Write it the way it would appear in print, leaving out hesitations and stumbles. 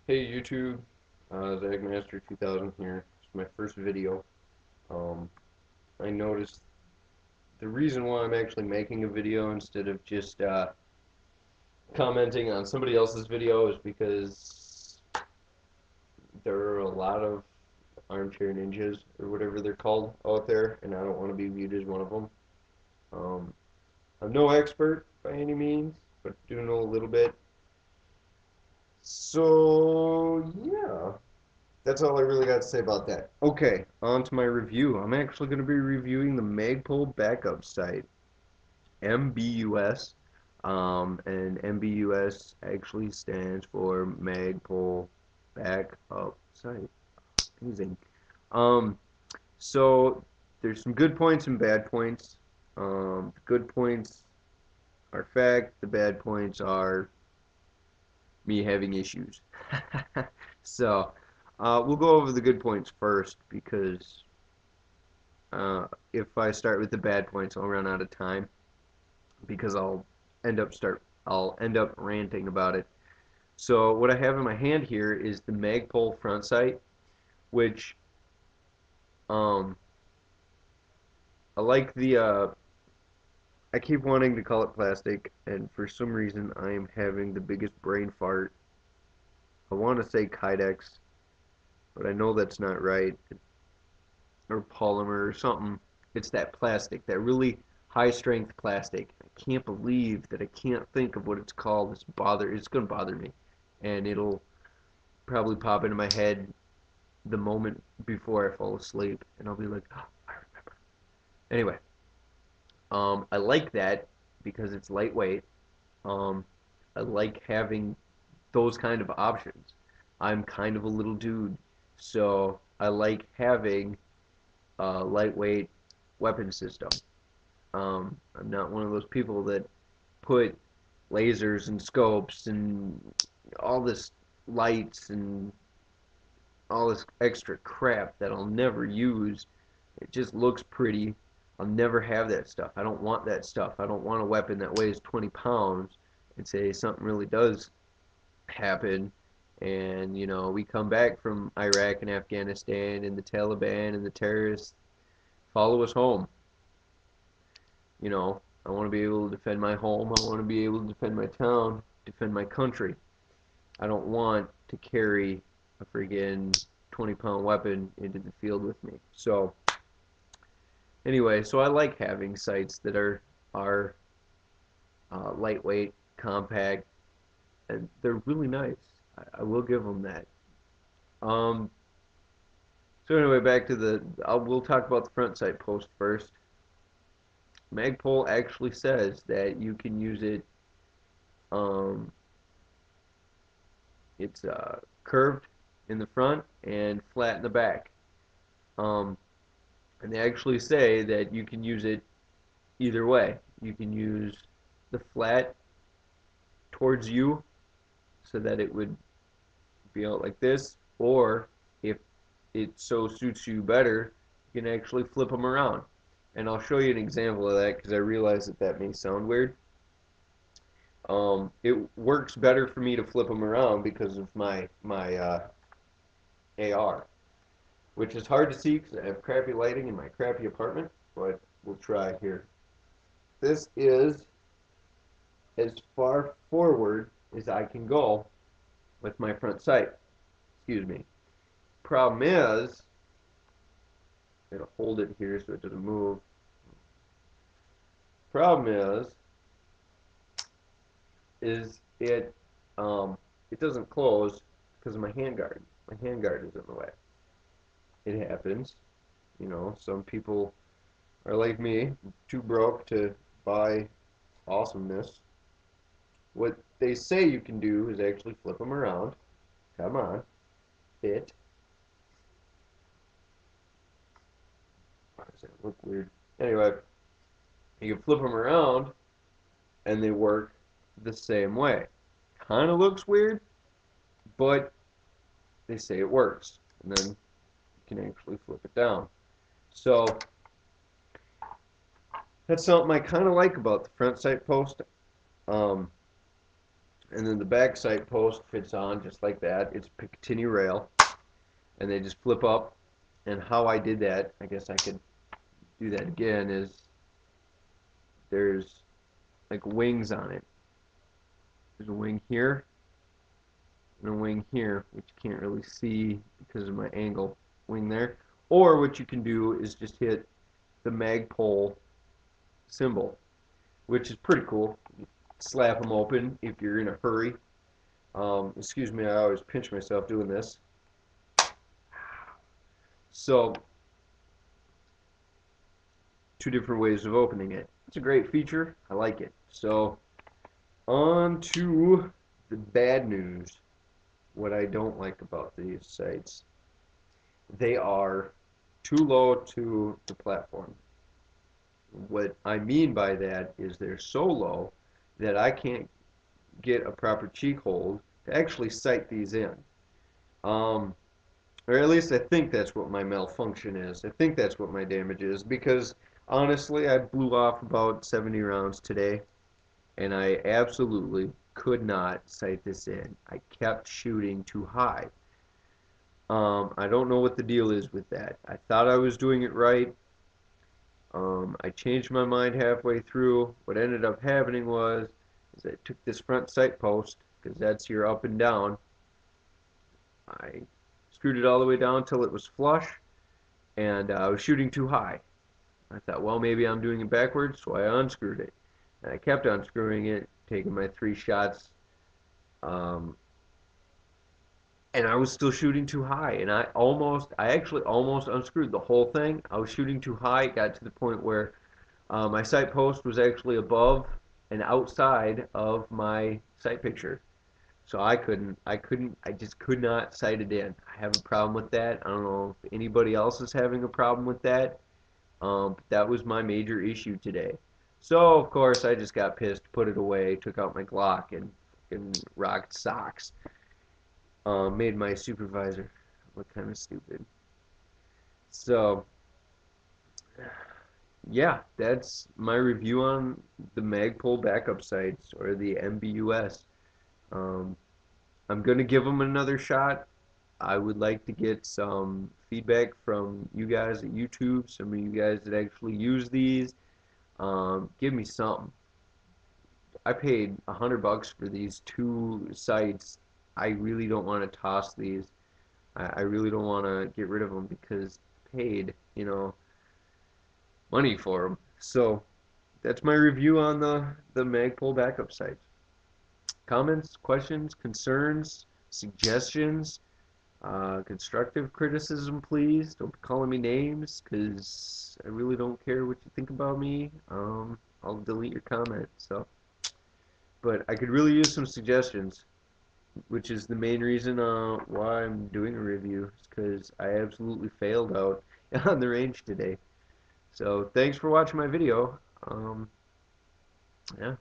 Hey YouTube, Zagmaster 2000 here. It's my first video. Um, I noticed the reason why I'm actually making a video instead of just commenting on somebody else's video is because there are a lot of armchair ninjas or whatever they're called out there, and I don't want to be viewed as one of them. Um, I'm no expert by any means, but do know a little bit. So yeah. That's all I really got to say about that. Okay, on to my review. I'm actually going to be reviewing the Magpul backup site, MBUS. And MBUS actually stands for Magpul Backup Site. Amazing. Um, so there's some good points and bad points. The good points are fact. The bad points are me having issues. So we'll go over the good points first because if I start with the bad points, I'll run out of time because I'll end up ranting about it. So what I have in my hand here is the Magpul front sight, which um, I like I keep wanting to call it plastic, and for some reason I am having the biggest brain fart. I want to say Kydex, but I know that's not right, or polymer or something. It's that plastic, that really high strength plastic. I can't believe that I can't think of what it's called. It's gonna bother me. And it'll probably pop into my head the moment before I fall asleep. And I'll be like, oh, I remember. Anyway, I like that because it's lightweight. Um, I like having those kind of options. I'm kind of a little dude, so I like having a lightweight weapon system. I'm not one of those people that put lasers and scopes and all this lights and all this extra crap that I'll never use. It just looks pretty. I'll never have that stuff. I don't want that stuff. I don't want a weapon that weighs 20 pounds and say something really does happen and we come back from Iraq and Afghanistan and the Taliban and the terrorists follow us home. I want to be able to defend my home. I want to be able to defend my town, defend my country. I don't want to carry a friggin' 20-pound weapon into the field with me. So anyway, so I like having sights that are lightweight, compact, and they're really nice. I will give them that. Um, so anyway, back to we'll talk about the front sight post first. Magpul actually says that you can use it. Um, it's curved in the front and flat in the back. Um, and they actually say that you can use it either way. You can use the flat towards you so that it would be out like this, or if it so suits you better, you can actually flip them around. And I'll show you an example of that because I realize that that may sound weird. It works better for me to flip them around because of my AR, which is hard to see because I have crappy lighting in my crappy apartment, but we'll try here. This is as far forward as I can go with my front sight. Excuse me. Problem is, I'm gonna hold it here so it doesn't move. Problem is it doesn't close because of my handguard. My handguard is in the way. It happens. Some people are like me, too broke to buy awesomeness. What they say you can do is actually flip them around. Come on, fit. Why does that look weird? Anyway, you can flip them around and they work the same way. Kind of looks weird, but they say it works. And then you can actually flip it down. So that's something I kind of like about the front sight post. Um, And then the back sight post fits on just like that. It's Picatinny rail, and they just flip up. And how I did that, I guess I could do that again, is there's like wings on it. There's a wing here and a wing here, which you can't really see because of my angle wing there. Or what you can do is just hit the Magpul symbol, which is pretty cool. Slap them open if you're in a hurry. Excuse me, I always pinch myself doing this. So, two different ways of opening it. It's a great feature. I like it. So, on to the bad news. What I don't like about these sites. They are too low to the platform. What I mean by that is they're so low that I can't get a proper cheek hold to actually sight these in. Or at least I think that's what my malfunction is. I think that's what my damage is because honestly, I blew off about 70 rounds today and I absolutely could not sight this in. I kept shooting too high. I don't know what the deal is with that. I thought I was doing it right. I changed my mind halfway through. What ended up happening was is I took this front sight post, because that's your up and down. I screwed it all the way down until it was flush, and I was shooting too high. I thought, well, maybe I'm doing it backwards, so I unscrewed it. And I kept unscrewing it, taking my 3 shots, um, and I was still shooting too high. And I actually almost unscrewed the whole thing. I was shooting too high. It got to the point where my sight post was actually above and outside of my sight picture. So I just could not sight it in. I have a problem with that. I don't know if anybody else is having a problem with that. But that was my major issue today. So, of course, I just got pissed, put it away, took out my Glock, and rocked socks. Made my supervisor look kind of stupid. So, yeah, that's my review on the Magpul backup sites, or the MBUS. Um, I'm going to give them another shot. I would like to get some feedback from you guys at YouTube, some of you guys that actually use these. Give me something. I paid $100 for these 2 sites. I really don't want to toss these. I really don't want to get rid of them because I paid, money for them. So that's my review on the Magpul backup sites. Comments, questions, concerns, suggestions, constructive criticism, please. Don't be calling me names because I really don't care what you think about me. I'll delete your comment. So, but I could really use some suggestions, which is the main reason why I'm doing a review, is because I absolutely failed out on the range today. So thanks for watching my video. Yeah.